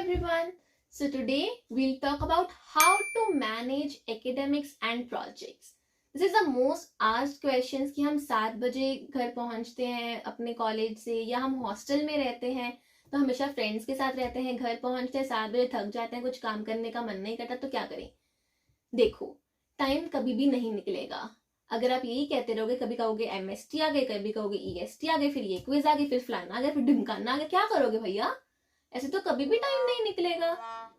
everyone. So today we'll talk about how to manage academics and projects. This is the most asked questions कि हम 7 बजे घर पहुंचते हैं अपने कॉलेज से या हम हॉस्टल में रहते हैं तो हमेशा फ्रेंड्स के साथ रहते हैं, घर पहुंचते हैं 7 बजे, थक जाते हैं, कुछ काम करने का मन नहीं करता तो क्या करें। देखो, टाइम कभी भी नहीं निकलेगा। अगर आप यही कहते रहोगे, कभी कहोगे एमएसटी आ गए, कभी कहोगे ईएसटी आ गए, फिर ये क्विज आ गई, फिर फलाना आ गया, फिर ढिमकाना आ गया, क्या करोगे भैया। ऐसे तो कभी भी टाइम नहीं निकलेगा।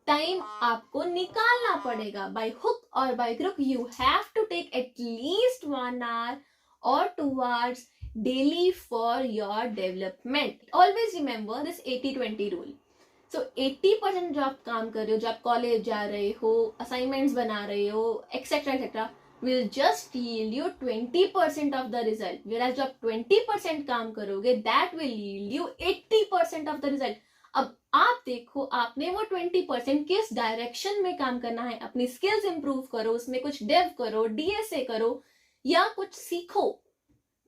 टाइम आपको निकालना पड़ेगा बाय हुक और by crook. You have to take at least 1 hour or 2 hours daily for your development. Always remember this 80-20 rule. So 80% जो आप काम कर रहे हो, जो आप कॉलेज जा रहे हो, असाइनमेंट्स बना रहे हो, etcetera etcetera, will just yield you 20% of the result. Whereas जो आप 20% काम करोगे, that will yield you 80% of the result. अब आप देखो, आपने वो 20% किस डायरेक्शन में काम करना है। अपनी स्किल्स इंप्रूव करो, उसमें कुछ डेव करो, डीएसए करो या कुछ सीखो,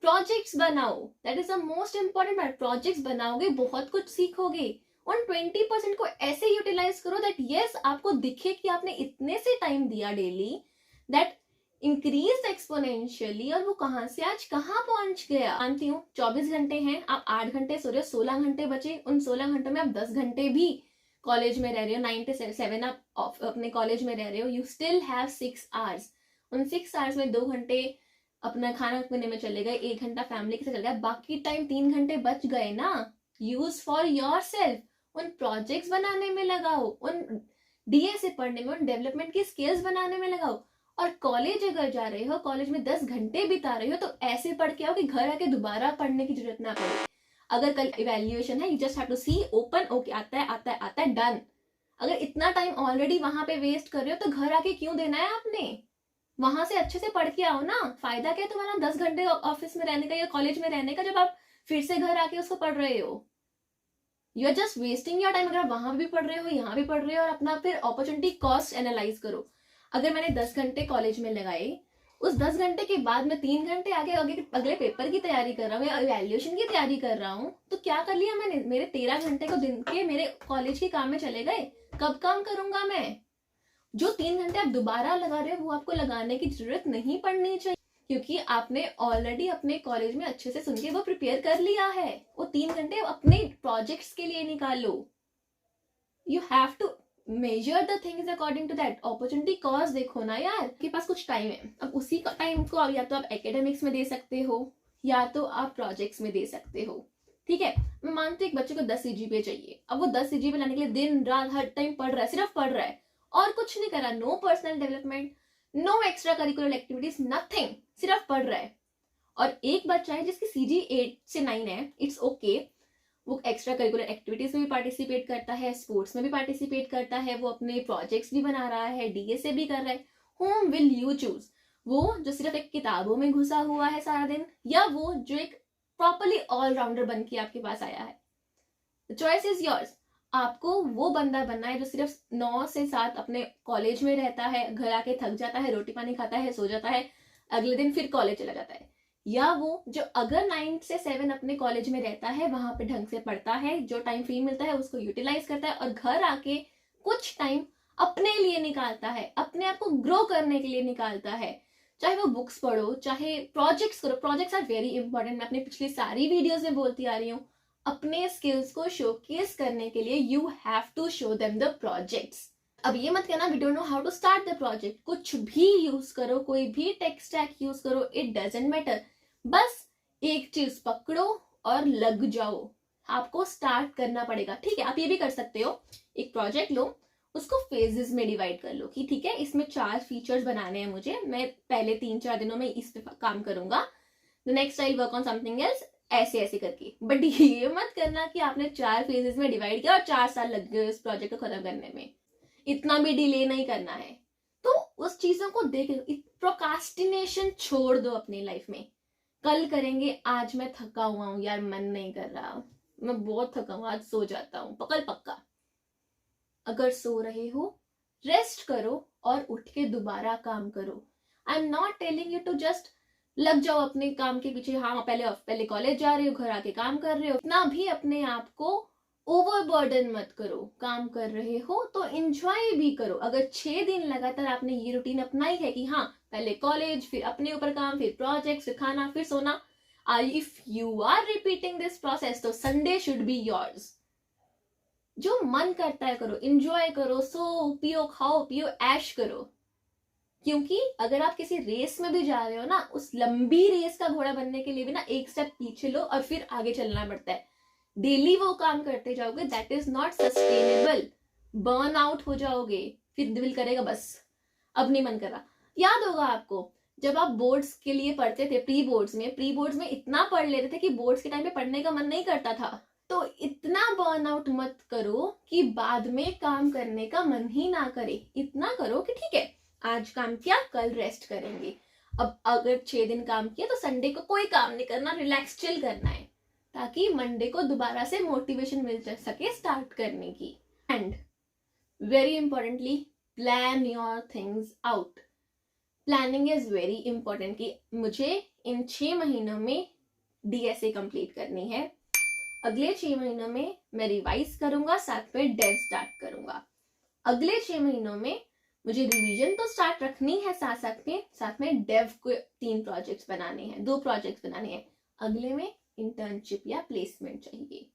प्रोजेक्ट्स बनाओ। That is the most important part. Projects बनाओगे, बहुत कुछ सीखोगे। उन 20% को ऐसे यूटिलाइज करो दैट यस आपको दिखे कि आपने इतने से टाइम दिया डेली, दैट इंक्रीज एक्सपोनेंशियली, और वो कहां से आज कहां पहुंच गया। मानती हूँ 24 घंटे हैं, आप 8 घंटे सो रहे हो, 16 घंटे बचे। उन 16 घंटों में आप 10 घंटे भी कॉलेज में रह रहे हो, 9 से 7 आप अपने कॉलेज में रह रहे हो, यू स्टिल हैव 6 hours। उन 6 hours में 2 घंटे अपना खाना पीने में चले गए, 1 घंटा फैमिली के साथ चल गया, बाकी टाइम 3 घंटे बच गए ना। Use for your self. उन प्रोजेक्ट्स बनाने में लगाओ, उन डीएसए पढ़ने में, उन डेवलपमेंट की स्किल्स बनाने में लगाओ। और कॉलेज अगर जा रहे हो, कॉलेज में 10 घंटे बिता रहे हो, तो ऐसे पढ़ के आओ कि घर आके दोबारा पढ़ने की जरूरत ना पड़े। अगर कल इवैल्यूएशन है, you just have to see open, okay आता है आता है आता है, डन। अगर इतना टाइम ऑलरेडी वहां पे वेस्ट कर रहे हो तो घर आके क्यों देना है आपने। वहां से अच्छे से पढ़ के आओ ना। फायदा क्या है तुम्हारा 10 घंटे ऑफिस में रहने का या कॉलेज में रहने का, जब आप फिर से घर आके उसको पढ़ रहे हो। You are just wasting your time. अगर आप वहां भी पढ़ रहे हो, यहाँ भी पढ़ रहे हो, और अपना फिर अपॉर्चुनिटी कॉस्ट एनालाइज करो। अगर मैंने 10 घंटे कॉलेज में लगाए, उस 10 घंटे के बाद मैं 3 घंटे आगे अगले पेपर की तैयारी कर रहा हूँ या इवैल्यूएशन की तैयारी कर रहा हूँ, तो क्या कर लिया मैंने। मेरे 13 घंटे को दिन के मेरे कॉलेज के काम में चले गए। कब काम करूंगा मैं। जो 3 घंटे आप दोबारा लगा रहे हो, वो आपको लगाने की जरूरत नहीं पड़नी चाहिए, क्योंकि आपने ऑलरेडी अपने कॉलेज में अच्छे से सुन के वो प्रिपेयर कर लिया है। वो 3 घंटे अपने प्रोजेक्ट्स के लिए निकालो। You have to measure the things according to that. Opportunity cost देखो ना यार, के पास कुछ टाइम है, अब उसी का टाइम को या तो आप एकेडमिक्स में दे सकते हो या तो आप प्रोजेक्ट्स में दे सकते हो। ठीक है, मैं मानती हूँ एक बच्चे को 10 CGPA चाहिए। अब वो 10 CGPA लाने के लिए दिन रात हर टाइम पढ़ रहा है, सिर्फ पढ़ रहा है और कुछ नहीं कर रहा। No personal development, no extra curricular activities, nothing, सिर्फ पढ़ रहा है। और एक बच्चा है जिसकी CG 8 से 9 है, इट्स ओके, वो एक्स्ट्रा करिकुलर एक्टिविटीज में भी पार्टिसिपेट करता है, स्पोर्ट्स में भी पार्टिसिपेट करता है, वो अपने प्रोजेक्ट्स भी बना रहा है, डीएसए भी कर रहा है। Home will you choose? वो जो सिर्फ एक किताबों में घुसा हुआ है सारा दिन, या वो जो एक प्रॉपरली ऑलराउंडर बन के आपके पास आया है? Choice is yours. आपको वो बंदा बनना है जो सिर्फ 9 से 7 अपने कॉलेज में रहता है, घर आके थक जाता है, रोटी पानी खाता है, सो जाता है, अगले दिन फिर कॉलेज चला जाता है। या वो जो अगर 9 से 7 अपने कॉलेज में रहता है, वहां पे ढंग से पढ़ता है, जो टाइम फ्री मिलता है उसको यूटिलाइज करता है, और घर आके कुछ टाइम अपने लिए निकालता है, अपने आप को ग्रो करने के लिए निकालता है। चाहे वो बुक्स पढ़ो, चाहे प्रोजेक्ट्स करो। Projects are very important. मैं अपनी पिछली सारी वीडियोज में बोलती आ रही हूँ, अपने स्किल्स को शोकेस करने के लिए you have to show them the projects. अब ये मत कहना we don't know how to start the project. कुछ भी यूज करो, कोई भी टेक स्टैक यूज करो, इट डजंट मैटर। बस एक चीज पकड़ो और लग जाओ। आपको स्टार्ट करना पड़ेगा। ठीक है, आप ये भी कर सकते हो, एक प्रोजेक्ट लो, उसको फेजेस में डिवाइड कर लो कि ठीक है, इसमें 4 फीचर्स बनाने हैं मुझे, मैं पहले 3-4 दिनों में इस पे काम करूंगा, the next I work on something else, ऐसे ऐसे करके। बट ये मत करना कि आपने 4 फेजेस में डिवाइड किया और 4 साल लग गए उस प्रोजेक्ट को खत्म करने में। इतना भी डिले नहीं करना है। तो उस चीजों को देख, प्रोकास्टिनेशन छोड़ दो अपनी लाइफ में। कल करेंगे, आज मैं थका हुआ हूं यार, मन नहीं कर रहा, मैं बहुत थका हूं, आज सो जाता हूं, कल पक्का। अगर सो रहे हो, रेस्ट करो और उठ के दोबारा काम करो। I am not telling you to just लग जाओ अपने काम के पीछे। हाँ, पहले कॉलेज जा रहे हो, घर आके काम कर रहे हो, इतना भी अपने आप को ओवरबर्डन मत करो, काम कर रहे हो तो एंजॉय भी करो। अगर 6 दिन लगातार आपने ये रूटीन अपनाई है कि हाँ पहले कॉलेज, फिर अपने ऊपर काम, फिर प्रोजेक्ट, फिर खाना, फिर सोना, if you are repeating this process तो संडे शुड बी योर्स। जो मन करता है करो, एंजॉय करो, सो पियो, खाओ पियो, ऐश करो। क्योंकि अगर आप किसी रेस में भी जा रहे हो ना, उस लंबी रेस का घोड़ा बनने के लिए भी ना एक स्टेप पीछे लो और फिर आगे चलना पड़ता है। डेली वो काम करते जाओगे, that is not sustainable. Burn out हो जाओगे, फिर दिल करेगा बस अब नहीं मन कर रहा। याद होगा आपको, जब आप बोर्ड्स के लिए पढ़ते थे, प्री बोर्ड्स में इतना पढ़ लेते थे कि बोर्ड्स के टाइम पे पढ़ने का मन नहीं करता था। तो इतना बर्न आउट मत करो कि बाद में काम करने का मन ही ना करे। इतना करो कि ठीक है आज काम किया, कल रेस्ट करेंगे। अब अगर 6 दिन काम किया तो संडे को कोई काम नहीं करना, रिलैक्स चिल करना है, ताकि मंडे को दोबारा से मोटिवेशन मिल सके स्टार्ट करने की। And very importantly, plan your things out. Planning is very important कि मुझे इन 6 महीनों में DSA कंप्लीट करनी है, अगले 6 महीनों में मैं रिवाइज करूंगा, साथ में डेव स्टार्ट करूंगा, अगले 6 महीनों में मुझे रिवीजन तो स्टार्ट रखनी है, साथ में डेव को 3 प्रोजेक्ट्स बनाने हैं, 2 प्रोजेक्ट्स बनाने हैं, अगले में इंटर्नशिप या प्लेसमेंट चाहिए।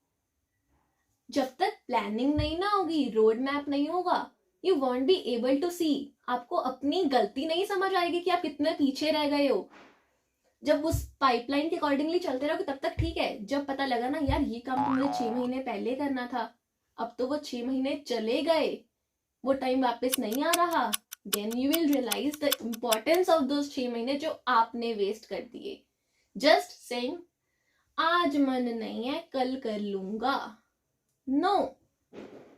जब तक प्लानिंग नहीं ना होगी, रोड मैप नहीं होगा, you won't be able to see. आपको अपनी गलती नहीं समझ आएगी कि आप कितने पीछे रह गए हो। जब उस पाइपलाइन के अकॉर्डिंगली चलते रहोगे तब तक ठीक है। जब पता लगा ना यार ये काम तो मुझे 6 महीने पहले करना था, अब तो वो 6 महीने चले गए, वो टाइम वापस नहीं आ रहा, then you will realise the importance of those 6 महीने जो आपने वेस्ट कर दिए। जस्ट सेइंग आज मन नहीं है कल कर लूंगा, no.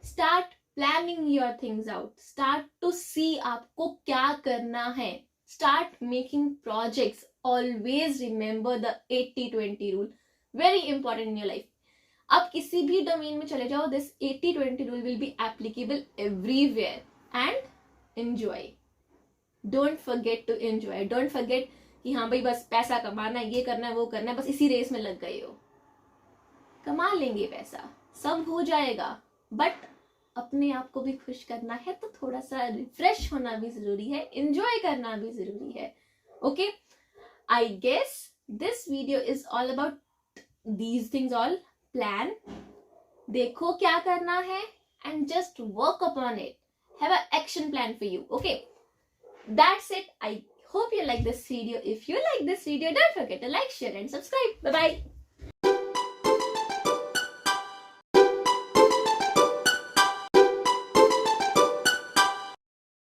Start planning your things out, start to see आपको क्या करना है, start making projects. Always remember the 80-20 rule, very important in your life. आप किसी भी डोमेन में चले जाओ, this 80-20 rule will be applicable everywhere. And enjoy, don't forget to enjoy. Don't forget कि हाँ भाई बस पैसा कमाना है, ये करना है, वो करना है, बस इसी रेस में लग गए हो। कमा लेंगे पैसा, सब हो जाएगा, बट अपने आप को भी खुश करना है तो थोड़ा सा रिफ्रेश होना भी जरूरी है, एंजॉय करना भी जरूरी है। Okay, I guess this video is all about these things all. Plan, देखो क्या करना है, and just work upon it, have a action plan for you. Okay, that's it. I hope you like this video. If you like this video, don't forget to like, share and subscribe. Bye bye.